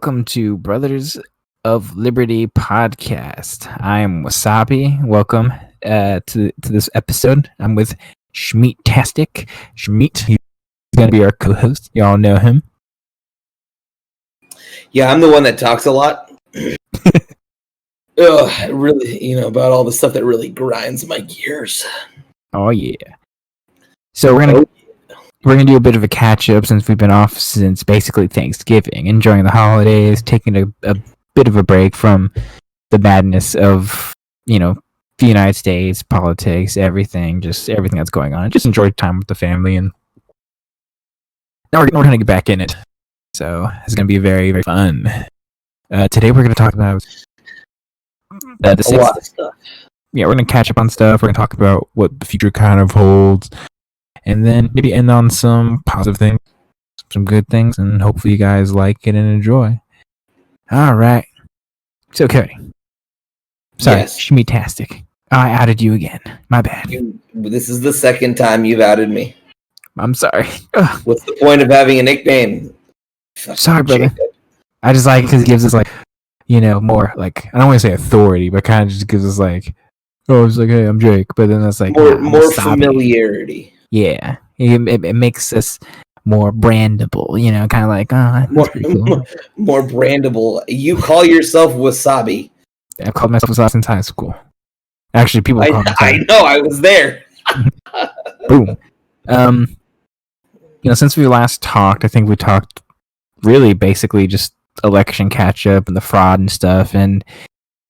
welcome to Brothers of Liberty podcast. I'm Wasabi. Welcome to this episode. I'm with Shmeet-tastic. Shmeet, he's going to be our co-host. Y'all know him. Yeah, I'm the one that talks a lot. Really, about all the stuff that really grinds my gears. Oh, yeah. So we're gonna do a bit of a catch-up since we've been off since basically Thanksgiving, enjoying the holidays, taking a bit of a break from the madness of, the United States, politics, everything that's going on. Just enjoy time with the family, and now we're going to get back in it. So it's going to be very, very fun. Today we're going to talk about the a lot of stuff. Yeah, we're going to catch up on stuff. We're going to talk about what the future kind of holds. And then maybe end on some positive things, some good things, and hopefully you guys like it and enjoy. All right. So, okay. Sorry, yes. Shmeet-tastic. I outed you again. My bad. This is the second time you've outed me. I'm sorry. What's the point of having a nickname? Sorry, brother. I just like it because it gives us, more, I don't want to say authority, but kind of just gives us, it's like, hey, I'm Jake. But then it's like, more familiarity. Yeah, it makes us more brandable, kind of like, that's pretty cool. More brandable. You call yourself Wasabi. I've called myself Wasabi since high school. Actually, people call me. I know, I was there. Boom. Since we last talked, I think we talked really basically just election catch up and the fraud and stuff, and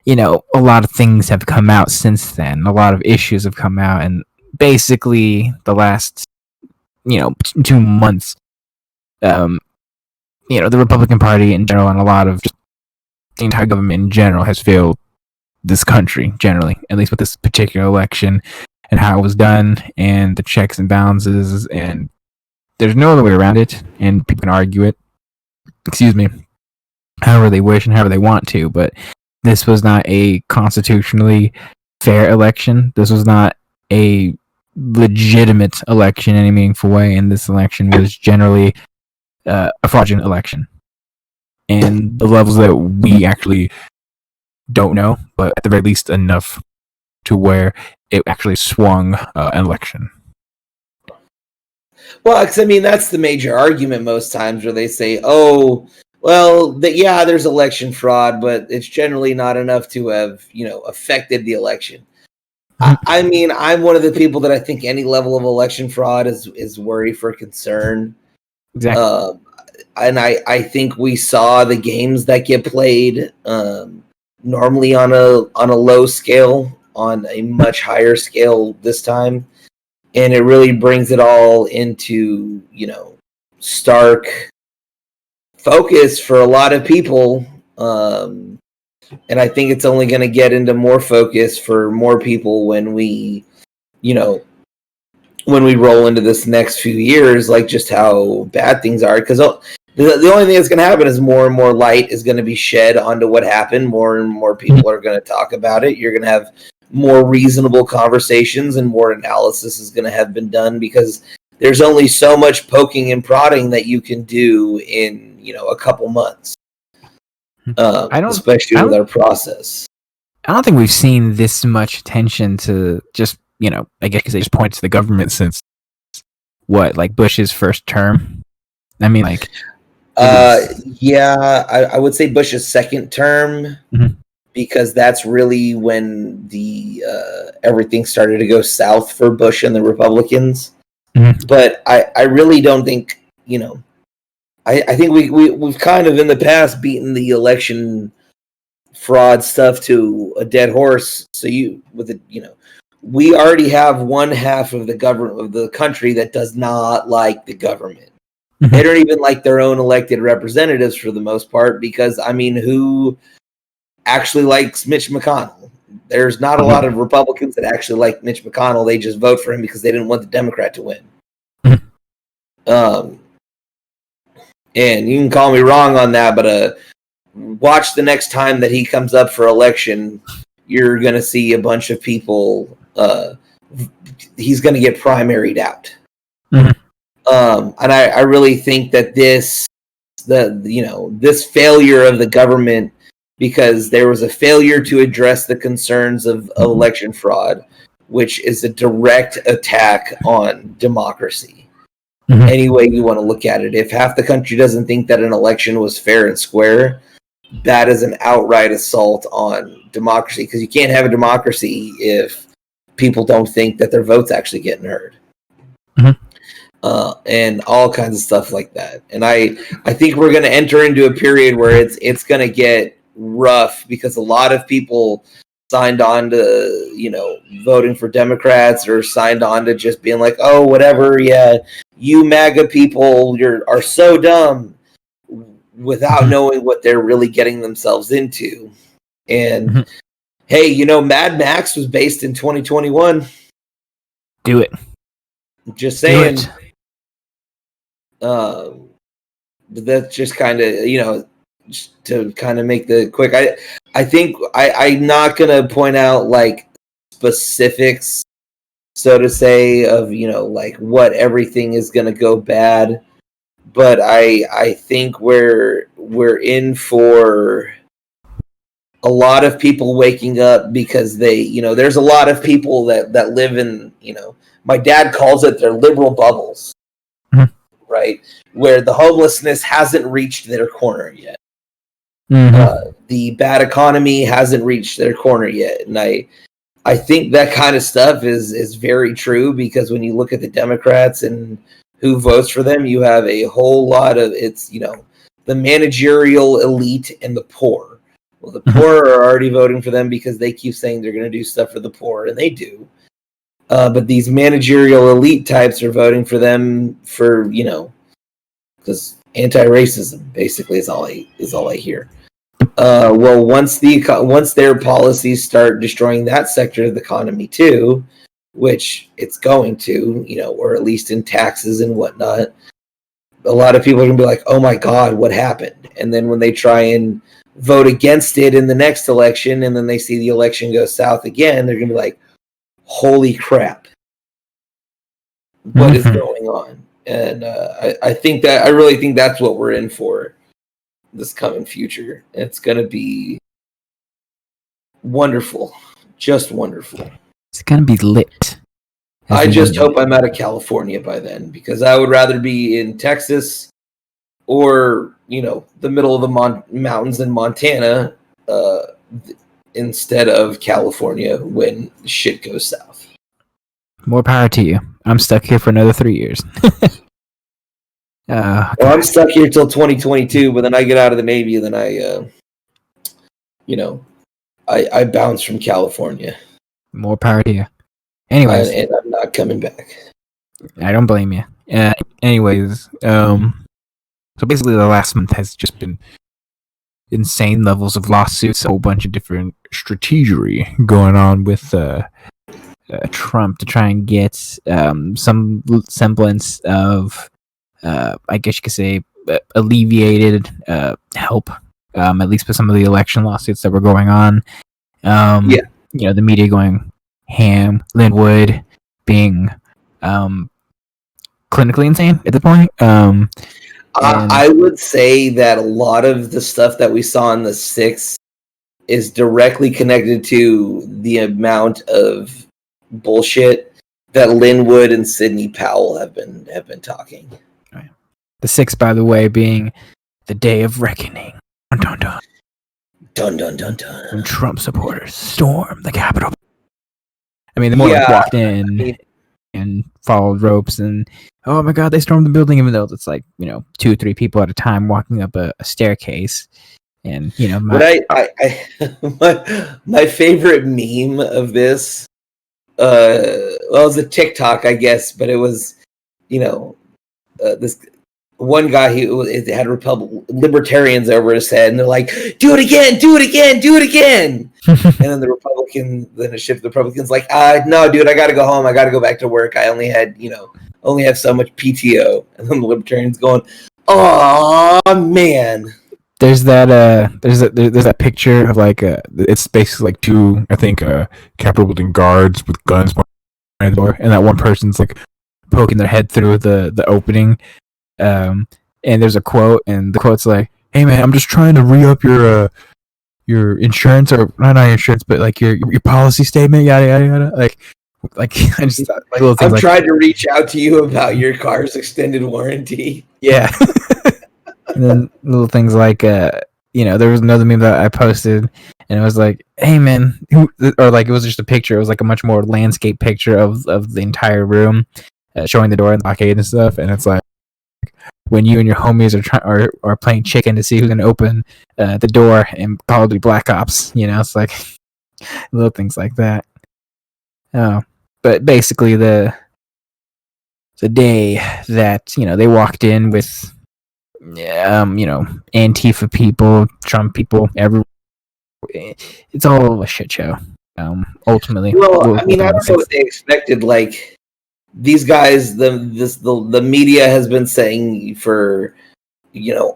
a lot of things have come out since then. A lot of issues have come out, and basically the last 2 months, the Republican Party in general and a lot of just the entire government in general has failed this country generally, at least with this particular election and how it was done and the checks and balances, and there's no other way around it, and people can argue it, however they wish and however they want to, but this was not a constitutionally fair election. This was not a legitimate election in any meaningful way, and this election was generally a fraudulent election. And the levels that we actually don't know, but at the very least enough to where it actually swung an election. Well, because that's the major argument most times, where they say, there's election fraud, but it's generally not enough to have, affected the election. I'm one of the people that I think any level of election fraud is worry for concern. Exactly. And I think we saw the games that get played normally on a low scale, on a much higher scale this time. And it really brings it all into, stark focus for a lot of people. And I think it's only going to get into more focus for more people when we roll into this next few years, just how bad things are. Because the only thing that's going to happen is more and more light is going to be shed onto what happened. More and more people are going to talk about it. You're going to have more reasonable conversations, and more analysis is going to have been done, because there's only so much poking and prodding that you can do in a couple months. Especially with our process. I don't think we've seen this much attention to just, I guess because they just point to the government since Bush's first term. I would say Bush's second term, because that's really when the everything started to go south for Bush and the Republicans. But I really don't think, I think we've kind of in the past beaten the election fraud stuff to a dead horse. So we already have one half of the government of the country that does not like the government. They don't even like their own elected representatives for the most part, because who actually likes Mitch McConnell? There's not a lot of Republicans that actually like Mitch McConnell. They just vote for him because they didn't want the Democrat to win. And you can call me wrong on that, but watch the next time that he comes up for election. You're going to see a bunch of people. He's going to get primaried out. And I really think that this this failure of the government, because there was a failure to address the concerns of election fraud, which is a direct attack on democracy. Any way you want to look at it. If half the country doesn't think that an election was fair and square, that is an outright assault on democracy, because you can't have a democracy if people don't think that their vote's actually getting heard. And all kinds of stuff like that. And I think we're going to enter into a period where it's going to get rough, because a lot of people signed on to, voting for Democrats, or signed on to just being like, oh, whatever, yeah, you MAGA people are so dumb, without knowing what they're really getting themselves into. And hey, Mad Max was based in 2021. Do it. Just saying. That's just kind of, to kind of make the quick. I think I'm not gonna point out like specifics, so to say, of like what everything is gonna go bad, but I think we're in for a lot of people waking up, because they there's a lot of people that live in my dad calls it their liberal bubbles, right, where the homelessness hasn't reached their corner yet. The bad economy hasn't reached their corner yet, and I think that kind of stuff is very true, because when you look at the Democrats and who votes for them, you have a whole lot of the managerial elite and the poor. Well, the poor are already voting for them because they keep saying they're going to do stuff for the poor, and they do. But these managerial elite types are voting for them for because anti-racism basically is all I hear. Well, once their policies start destroying that sector of the economy too, which it's going to, or at least in taxes and whatnot, a lot of people are gonna be like, "Oh my God, what happened?" And then when they try and vote against it in the next election, and then they see the election go south again, they're gonna be like, "Holy crap, what is going on?" And I really think that's what we're in for this coming future. It's going to be wonderful. Just wonderful. It's going to be lit. I just hope I'm out of California by then, because I would rather be in Texas or, the middle of the mountains in Montana instead of California when shit goes south. More power to you. I'm stuck here for another 3 years. Well, I'm stuck here till 2022, but then I get out of the Navy, and then I bounce from California. More power to you. Anyways, and I'm not coming back. I don't blame you. Anyways, so basically the last month has just been insane levels of lawsuits, a whole bunch of different strategery going on with Trump to try and get some semblance of I guess you could say alleviated help, at least with some of the election lawsuits that were going on. The media going ham, Linwood being clinically insane at the point. I would say that a lot of the stuff that we saw in the 6th is directly connected to the amount of bullshit that Linwood and Sidney Powell have been talking. The 6th, by the way, being the day of reckoning. Dun dun dun. Dun dun dun dun. When Trump supporters storm the Capitol. I mean, the more walked in and followed ropes, and oh my God, they stormed the building, even though it's like 2 or 3 people at a time walking up a staircase. And my favorite meme of this, it was a TikTok, I guess, but it was this one guy it had libertarians over his head, and they're like, "Do it again, do it again, do it again." And then then it shifted. The Republicans like, "No, dude, I got to go home. I got to go back to work. I only have so much PTO." And then the libertarians going, "Oh man." There's that picture of like it's basically like 2, I think, Capitol building guards with guns behind the door, and that one person's like poking their head through the opening. And and there's a quote, and the quote's like, "Hey man, I'm just trying to re-up your insurance, or not your insurance, but like your policy statement, yada yada yada." Like I just thought like little things. I'm trying to reach out to you about your car's extended warranty. Yeah. And then little things like there was another meme that I posted, and it was like, "Hey man," or like it was just a picture. It was like a much more landscape picture of the entire room, showing the door and the arcade and stuff. And it's like when you and your homies are playing chicken to see who's gonna open the door in Call of Duty Black Ops. It's like little things like that. Oh, but basically the day that they walked in with Antifa people, Trump people, it's all a shit show. Ultimately, well, I mean, I don't know what they expected. Like these guys, the media has been saying for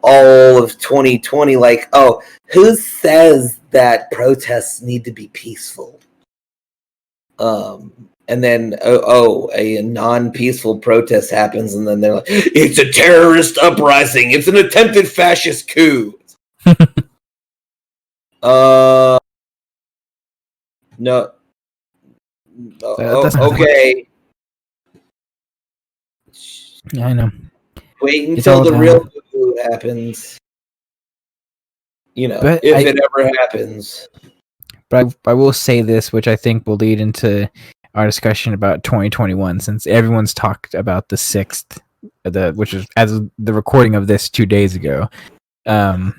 all of 2020, like, oh, who says that protests need to be peaceful? And then a non-peaceful protest happens, and then they're like, it's a terrorist uprising, it's an attempted fascist coup. No. Okay. Yeah, I know. Wait until the real coup happens. If it ever happens. But I will say this, which I think will lead into our discussion about 2021, since everyone's talked about the 6th, which is as the recording of this 2 days ago, that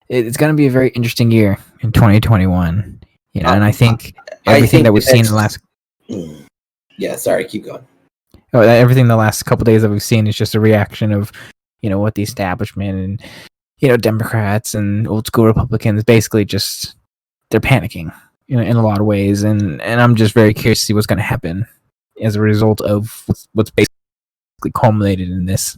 it's going to be a very interesting year in 2021. And I think everything that we've seen in the last. Yeah, sorry, keep going. Everything the last couple of days that we've seen is just a reaction of, what the establishment and Democrats and old school Republicans basically just they're panicking in a lot of ways, and I'm just very curious to see what's going to happen as a result of what's basically culminated in this.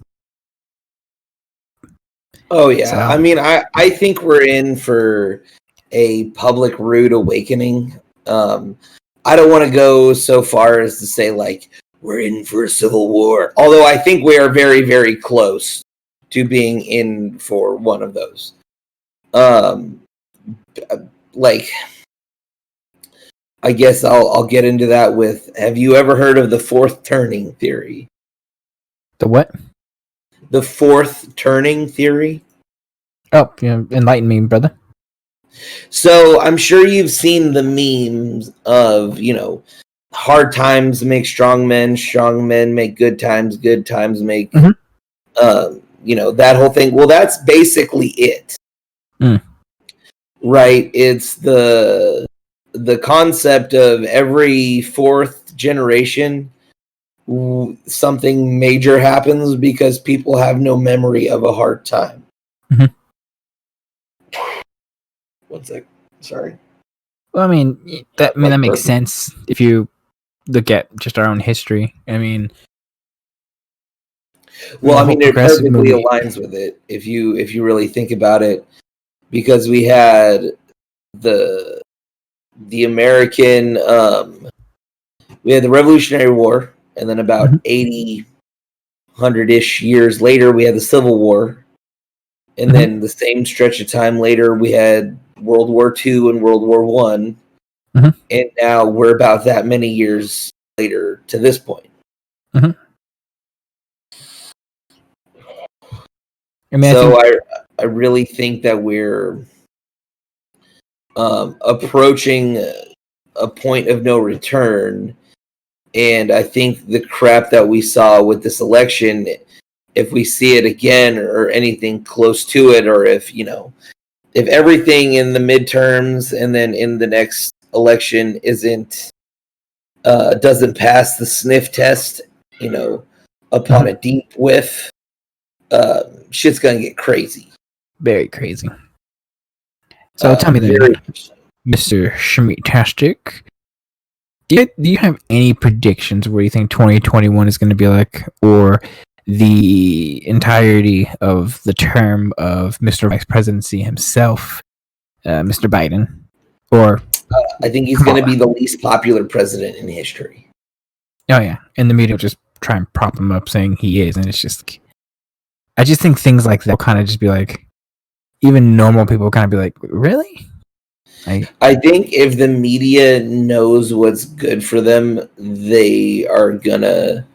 Oh yeah, so, I mean, I think we're in for a public rude awakening. I don't want to go so far as to say like we're in for a civil war, although I think we are very, very close to being in for one of those. Like, I guess I'll get into that with, have you ever heard of the fourth turning theory? The what? The fourth turning theory? Oh, enlighten me, brother. So I'm sure you've seen the memes of, hard times make strong men make good times make, that whole thing. Well, that's basically it. Right? It's the concept of every fourth generation, something major happens because people have no memory of a hard time. One sec. Sorry. Well, I mean, that makes sense if you look at just our own history. I mean, well, I mean, it perfectly aligns with it if you really think about it, because we had the American, we had the Revolutionary War, and then about 100-ish years later, we had the Civil War, and then the same stretch of time later, we had World War II and World War I, and now we're about that many years later to this point. I really think that we're approaching a point of no return, and I think the crap that we saw with this election, if we see it again or anything close to it, or if everything in the midterms and then in the next election doesn't pass the sniff test, upon a deep whiff, shit's gonna get crazy. Very crazy. So tell me then, Mr. Shmeet-tastic, do you have any predictions where you think 2021 is going to be like, or the entirety of the term of Mr. Vice Presidency himself, Mr. Biden? Or I think he's going to be the least popular president in history. Oh yeah, and the media will just try and prop him up saying he is, and it's just, I just think things like that kind of just be like, even normal people kind of be like, really? I think if the media knows what's good for them, they are gonna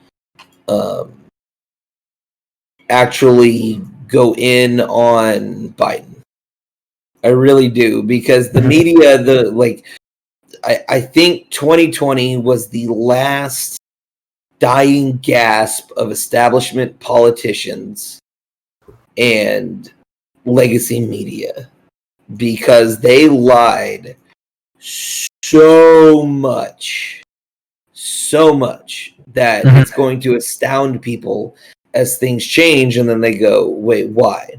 actually go in on Biden. I really do, because the media, I think 2020 was the last dying gasp of establishment politicians and legacy media, because they lied so much that it's going to astound people as things change, and then they go, wait, why?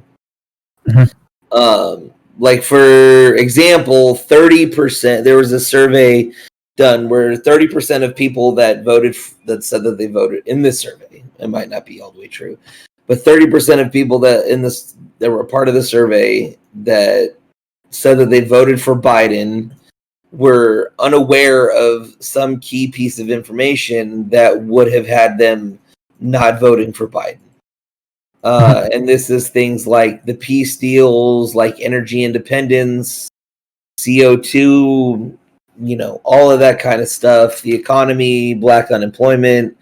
Like, for example, 30%, there was a survey done where 30% of people that voted, that said that they voted in this survey, it might not be all the way true, but 30% of people that were part of the survey that said that they voted for Biden were unaware of some key piece of information that would have had them not voting for Biden. And this is things like the peace deals, like energy independence, CO2, all of that kind of stuff, the economy, black unemployment,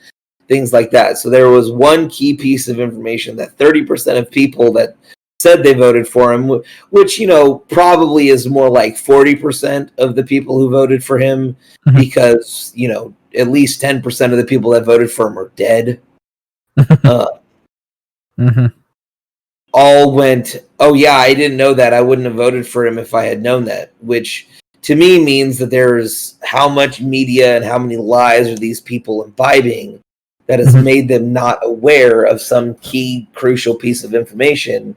things like that. So there was one key piece of information that 30% of people that said they voted for him, which, probably is more like 40% of the people who voted for him, because, at least 10% of the people that voted for him are dead. All went, oh yeah, I didn't know that. I wouldn't have voted for him if I had known that, which to me means that there's how much media and how many lies are these people imbibing that has made them not aware of some key crucial piece of information.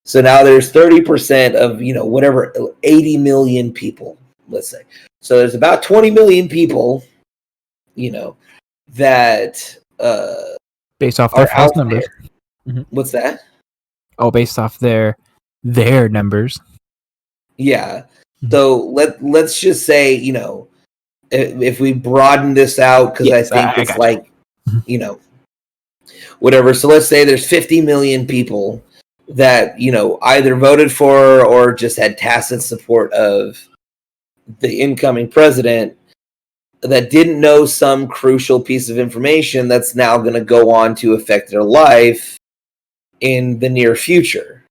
So now there's 30% of, whatever, 80 million people, let's say. So there's about 20 million people, that based off their false numbers. What's that? Oh, based off their numbers. Yeah. So let's just say, if we broaden this out, because I think it's like, whatever. So let's say there's 50 million people that, either voted for or just had tacit support of the incoming president, that didn't know some crucial piece of information that's now going to go on to affect their life in the near future.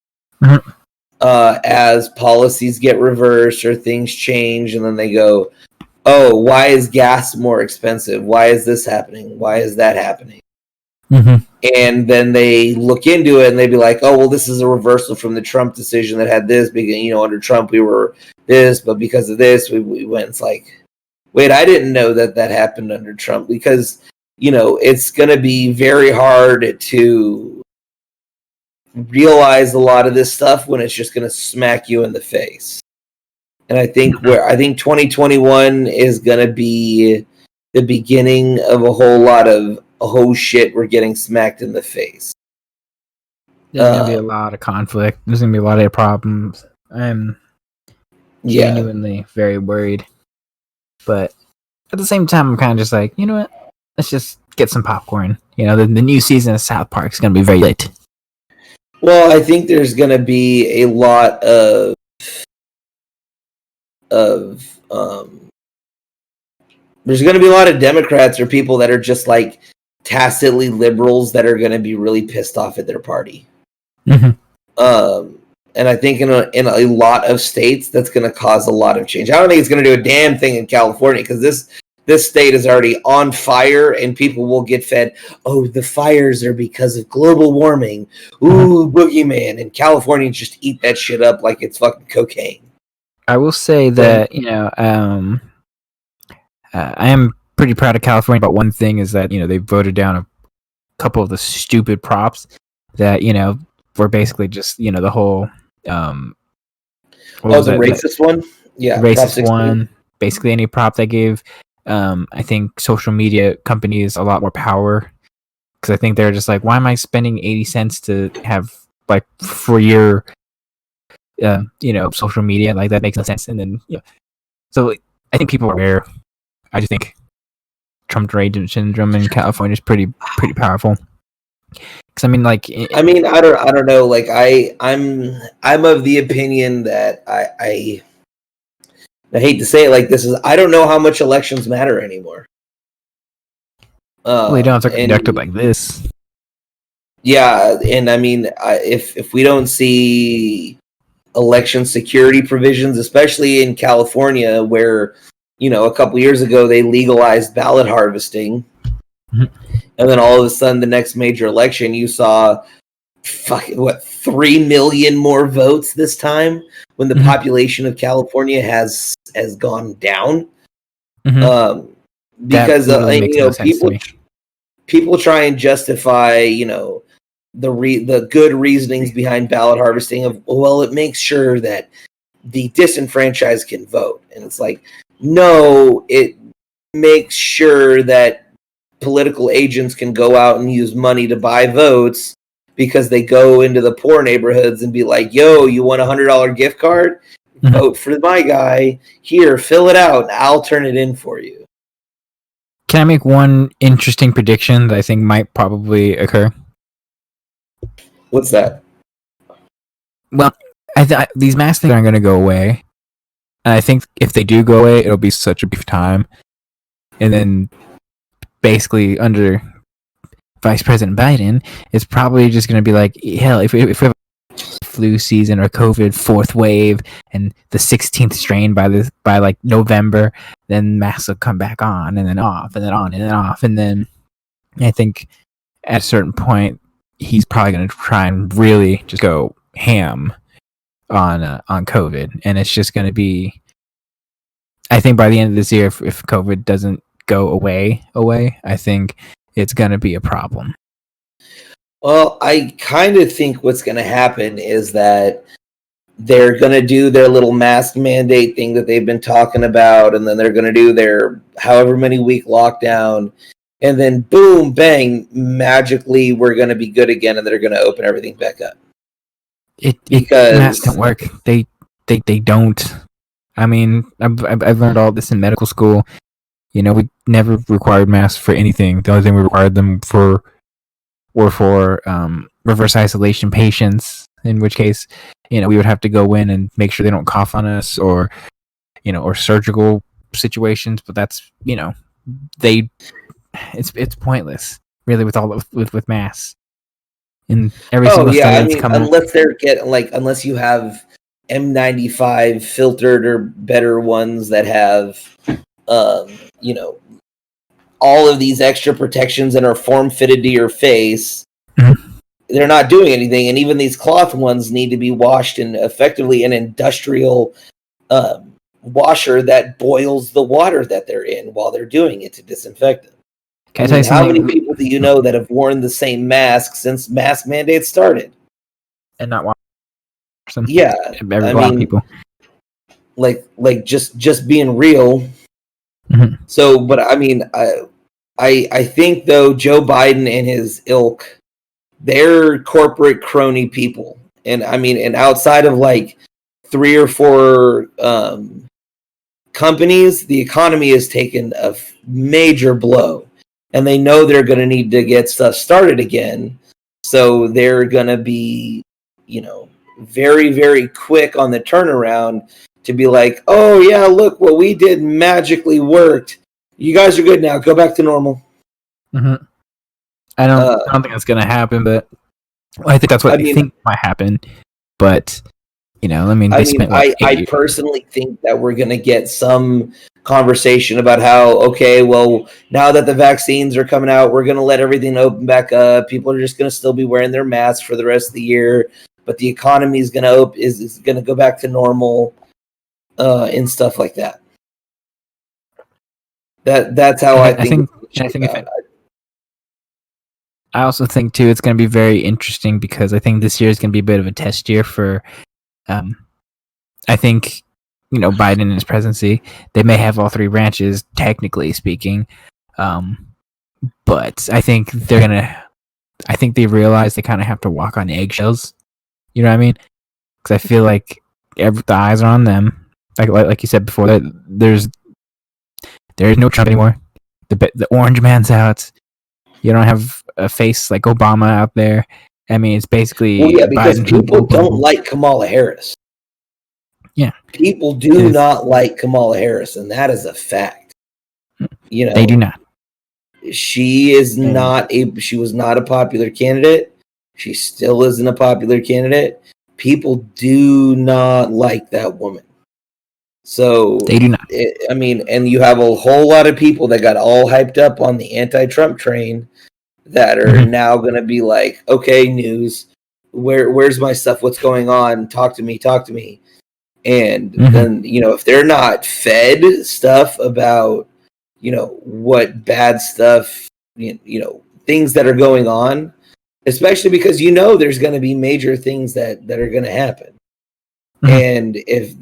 As policies get reversed or things change, and then they go, oh, why is gas more expensive? Why is this happening? Why is that happening? And then they look into it and they'd be like, oh, well, this is a reversal from the Trump decision that had this, because, under Trump we were this, but because of this we went. It's like, wait, I didn't know that happened under Trump, because, it's going to be very hard to realize a lot of this stuff when it's just going to smack you in the face. And I think 2021 is going to be the beginning of a whole lot of, oh shit, we're getting smacked in the face. There's going to be a lot of conflict. There's going to be a lot of problems. I'm genuinely very worried. But at the same time, I'm kind of just like, you know what? Let's just get some popcorn. The new season of South Park is going to be very lit. Well, I think there's going to be a lot of there's going to be a lot of Democrats or people that are just like tacitly liberals that are going to be really pissed off at their party. And I think in a lot of states, that's going to cause a lot of change. I don't think it's going to do a damn thing in California, because this state is already on fire, and people will get fed, oh, the fires are because of global warming. Ooh, boogeyman. And Californians just eat that shit up like it's fucking cocaine. I will say that, I am pretty proud of California, but one thing is that, they voted down a couple of the stupid props that, were basically just, the whole... the racist one? Yeah. Racist one. Basically any prop they gave, I think social media companies a lot more power, because I think they're just like, why am I spending 80 cents to have, like, for your... social media, like, that makes no sense. And then, so I think people are aware. I just think Trump Reagan syndrome in California is pretty powerful. Because I mean, like, I don't know. Like, I'm of the opinion that I hate to say it like this is I don't know how much elections matter anymore. Well, they don't have to conduct it like this. Yeah, and I mean, if we don't see election security provisions, especially in California, where a couple years ago they legalized ballot harvesting, and then all of a sudden the next major election you saw, 3 million more votes this time when the population of California has gone down. Because people try and justify the good reasonings behind ballot harvesting of, well, it makes sure that the disenfranchised can vote, and it's like, no, it makes sure that political agents can go out and use money to buy votes because they go into the poor neighborhoods and be like, yo, you want $100 gift card? Vote for my guy. Here, fill it out. I'll turn it in for you. Can I make one interesting prediction that I think might probably occur? What's that? Well, these mask things aren't going to go away. And I think if they do go away, it'll be such a brief time. And then basically under Vice President Biden, it's probably just going to be like, hell, if we have a flu season or COVID fourth wave and the 16th strain by like November, then masks will come back on and then off and then on and then off. And then I think at a certain point, he's probably going to try and really just go ham on COVID, and it's just going to be. I think by the end of this year, if COVID doesn't go away, I think it's going to be a problem. Well, I kind of think what's going to happen is that they're going to do their little mask mandate thing that they've been talking about, and then they're going to do their however many week lockdown. And then, boom, bang, magically, we're going to be good again, and they're going to open everything back up. Because masks don't work. They don't. I mean, I've learned all this in medical school. We never required masks for anything. The only thing we required them for were for reverse isolation patients. In which case, we would have to go in and make sure they don't cough on us, or or surgical situations. But that's it's pointless, really, with all with masks. And every single study that's coming, unless you have N95 filtered or better ones that have all of these extra protections and are form fitted to your face, they're not doing anything. And even these cloth ones need to be washed in effectively an industrial washer that boils the water that they're in while they're doing it to disinfect them. How many people do you know that have worn the same mask since mask mandates started? And not wash them? Yeah. A lot of people. Like just being real. So, but I mean, I think, though, Joe Biden and his ilk, they're corporate crony people. And I mean, and outside of like 3 or 4 companies, the economy has taken a major blow. And they know they're going to need to get stuff started again. So they're going to be, very, very quick on the turnaround to be like, oh, yeah, look, what we did magically worked. You guys are good now. Go back to normal. Mm-hmm. I don't think that's going to happen, but I think that's what I think might happen. But, I personally think that we're going to get some conversation about how, okay, well, now that the vaccines are coming out, we're going to let everything open back up. People are just going to still be wearing their masks for the rest of the year, but the economy is going to go back to normal, and stuff like that. That's how I think. I also think too it's going to be very interesting because I think this year is going to be a bit of a test year for. I think, Biden and his presidency, they may have all 3 branches, technically speaking. But I think they realize they kind of have to walk on eggshells. You know what I mean? Because I feel like the eyes are on them. Like you said before, there is no Trump anymore. the orange man's out. You don't have a face like Obama out there. I mean, it's basically because Biden. People don't like Kamala Harris. Yeah, people do not like Kamala Harris, and that is a fact. They do not. She is not she was not a popular candidate. She still isn't a popular candidate. People do not like that woman. So they do not. And you have a whole lot of people that got all hyped up on the anti-Trump train that are now going to be like, okay, news, where's my stuff? What's going on? Talk to me. And then, if they're not fed stuff about, what bad stuff, things that are going on, especially because, there's going to be major things that are going to happen. And if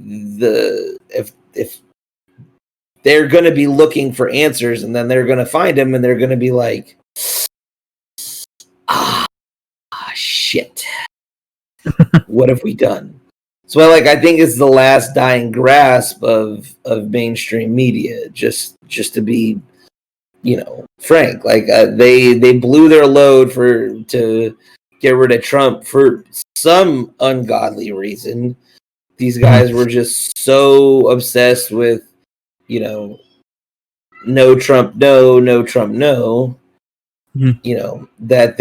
they're going to be looking for answers, and then they're going to find them, and they're going to be like, shit, what have we done? So, I think it's the last dying grasp of mainstream media. Just to be, frank, they blew their load to get rid of Trump for some ungodly reason. These guys were just so obsessed with, no Trump, no Trump, no. That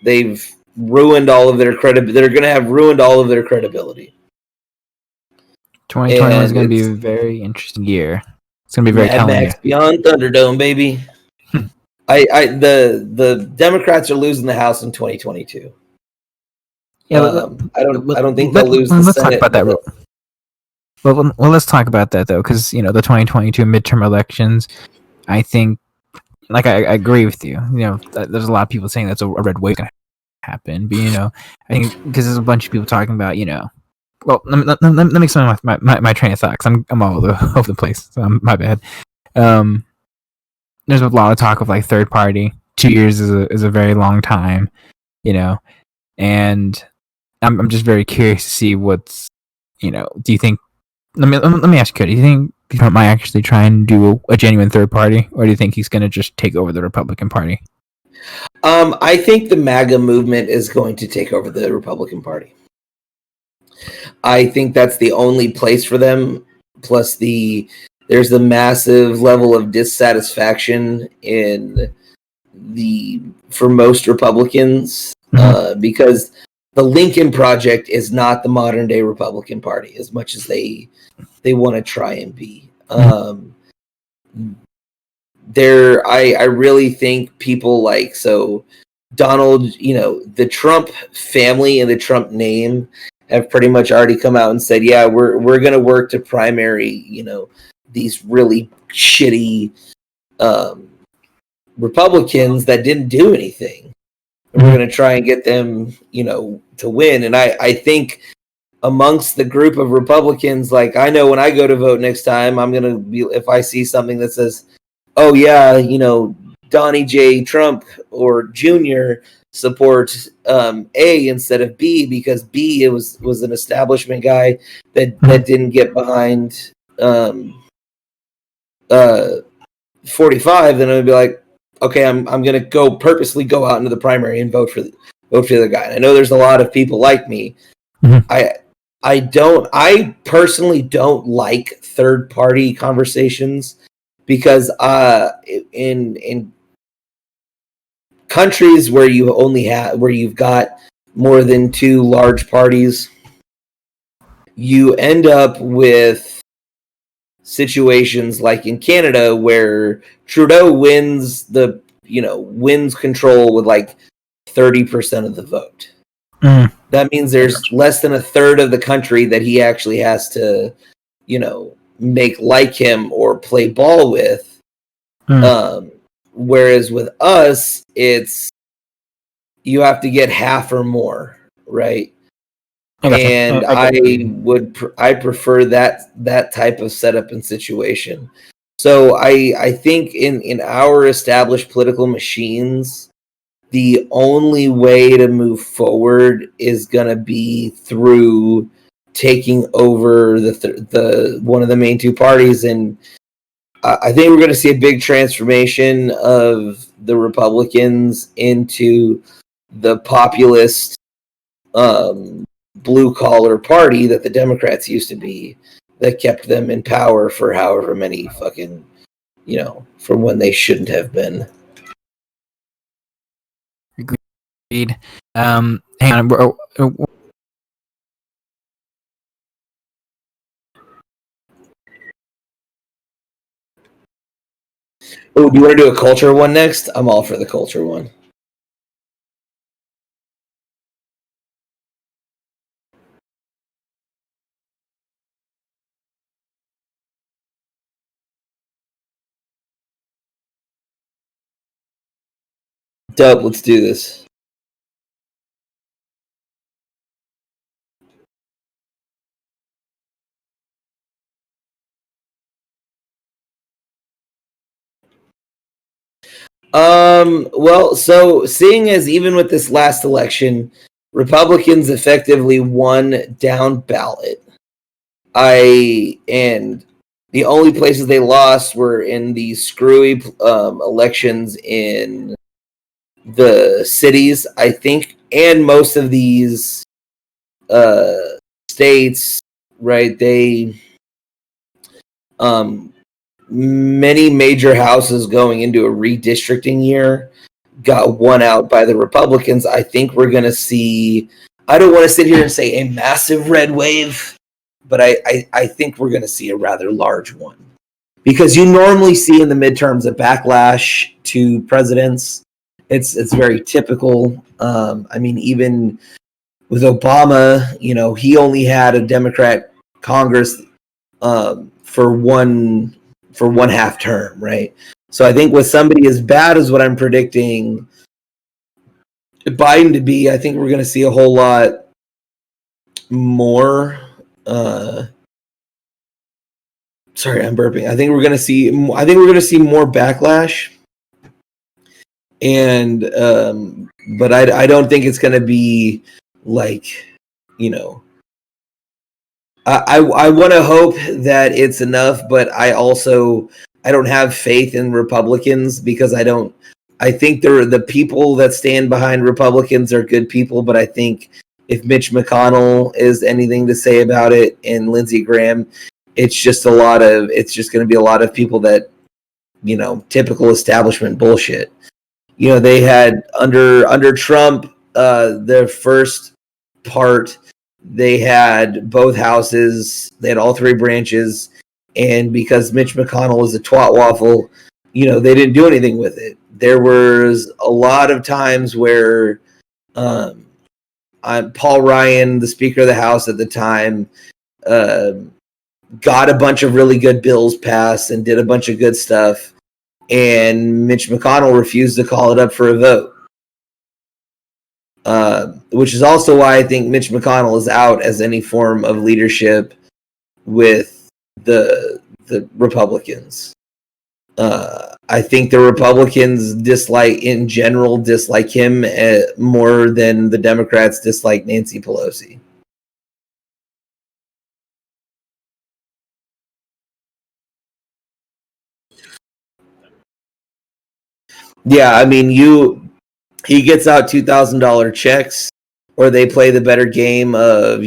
they've ruined all of their credibility. They're going to have ruined all of their credibility. 2021 is going to be a very interesting year. It's going to be very telling. Mad Max Beyond Thunderdome, baby. The Democrats are losing the House in 2022. Yeah, I don't think they'll lose the Senate. Talk about that. Well, let's talk about that though, because the 2022 midterm elections. I think, I agree with you. There's a lot of people saying that's a red wave going to happen, but I think because there's a bunch of people talking about Well, let me explain my train of thought, because I'm all over the place. So my bad. There's a lot of talk of third party. 2 years is a very long time, and I'm just very curious to see what's do you think? Let me ask you, do you think Trump might actually try and do a genuine third party, or do you think he's going to just take over the Republican Party? I think the MAGA movement is going to take over the Republican Party. I think that's the only place for them. Plus, there's the massive level of dissatisfaction for most Republicans because the Lincoln Project is not the modern day Republican Party as much as they want to try and be. I really think people Donald, the Trump family and the Trump name have pretty much already come out and said, yeah, we're going to work to primary, these really shitty Republicans that didn't do anything. And we're going to try and get them, to win. And I think amongst the group of Republicans, I know when I go to vote next time, I'm going to be, if I see something that says, oh yeah, Donnie J. Trump or Jr. supports A instead of B because B was an establishment guy that didn't get behind 45, then I'd be like, okay, I'm gonna purposely go out into the primary and vote for the other guy. And I know there's a lot of people like me. I personally don't like third party conversations because in countries where you've got more than two large parties, you end up with situations like in Canada where Trudeau wins control with 30% of the vote. That means there's less than a third of the country that he actually has to, make like him or play ball with. Whereas with us, it's you have to get half or more, right? And I prefer that type of setup and situation. So I think in our established political machines, the only way to move forward is going to be through taking over the one of the main two parties. And I think we're going to see a big transformation of the Republicans into the populist blue collar party that the Democrats used to be, that kept them in power for however many fucking, from when they shouldn't have been. Agreed. Hang on. Oh, do you want to do a culture one next? I'm all for the culture one. Dope, let's do this. Well, so seeing as even with this last election, Republicans effectively won down ballot. And the only places they lost were in the screwy elections in the cities, I think, and most of these states, right? They many major houses going into a redistricting year got won out by the Republicans. I think we're going to see, I don't want to sit here and say a massive red wave, but I think we're going to see a rather large one. Because you normally see in the midterms a backlash to presidents. It's very typical. I mean, even with Obama, he only had a Democrat Congress for one half term, right? So I think with somebody as bad as what I'm predicting Biden to be, I think we're going to see a whole lot more. Sorry, I'm burping. I think we're going to see more backlash, and but I don't think it's going to be like, I want to hope that it's enough, but I don't have faith in Republicans, because I think the people that stand behind Republicans are good people, but I think if Mitch McConnell is anything to say about it, and Lindsey Graham, it's just going to be a lot of people that, typical establishment bullshit. They had under Trump, the first part, they had both houses, they had all three branches, and because Mitch McConnell is a twat waffle, they didn't do anything with it. There was a lot of times where Paul Ryan, the Speaker of the House at the time, got a bunch of really good bills passed and did a bunch of good stuff, and Mitch McConnell refused to call it up for a vote. Which is also why I think Mitch McConnell is out as any form of leadership with the Republicans. I think the Republicans dislike him more than the Democrats dislike Nancy Pelosi. Yeah, I mean, he gets out $2,000 checks, or they play the better game of,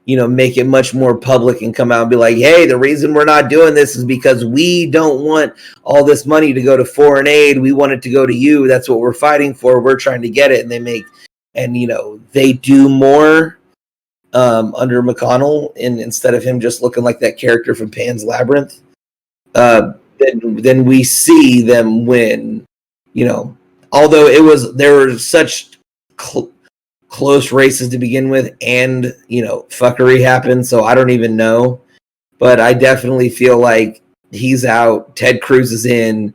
make it much more public and come out and be like, hey, the reason we're not doing this is because we don't want all this money to go to foreign aid. We want it to go to you. That's what we're fighting for. We're trying to get it. And they do more under McConnell, and instead of him just looking like that character from Pan's Labyrinth, then we see them win, although there were such close races to begin with, and fuckery happened, so I don't even know, but I definitely feel like he's out, Ted Cruz is in,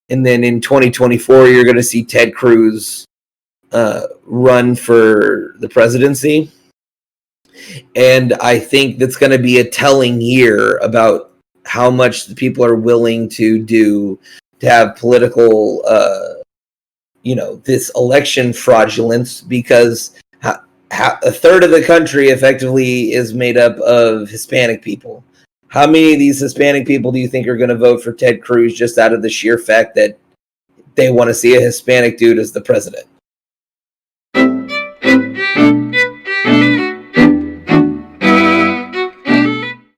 and then in 2024 you're going to see Ted Cruz run for the presidency, and I think that's going to be a telling year about how much the people are willing to do to have political this election fraudulence, because a third of the country effectively is made up of Hispanic people. How many of these Hispanic people do you think are going to vote for Ted Cruz just out of the sheer fact that they want to see a Hispanic dude as the president?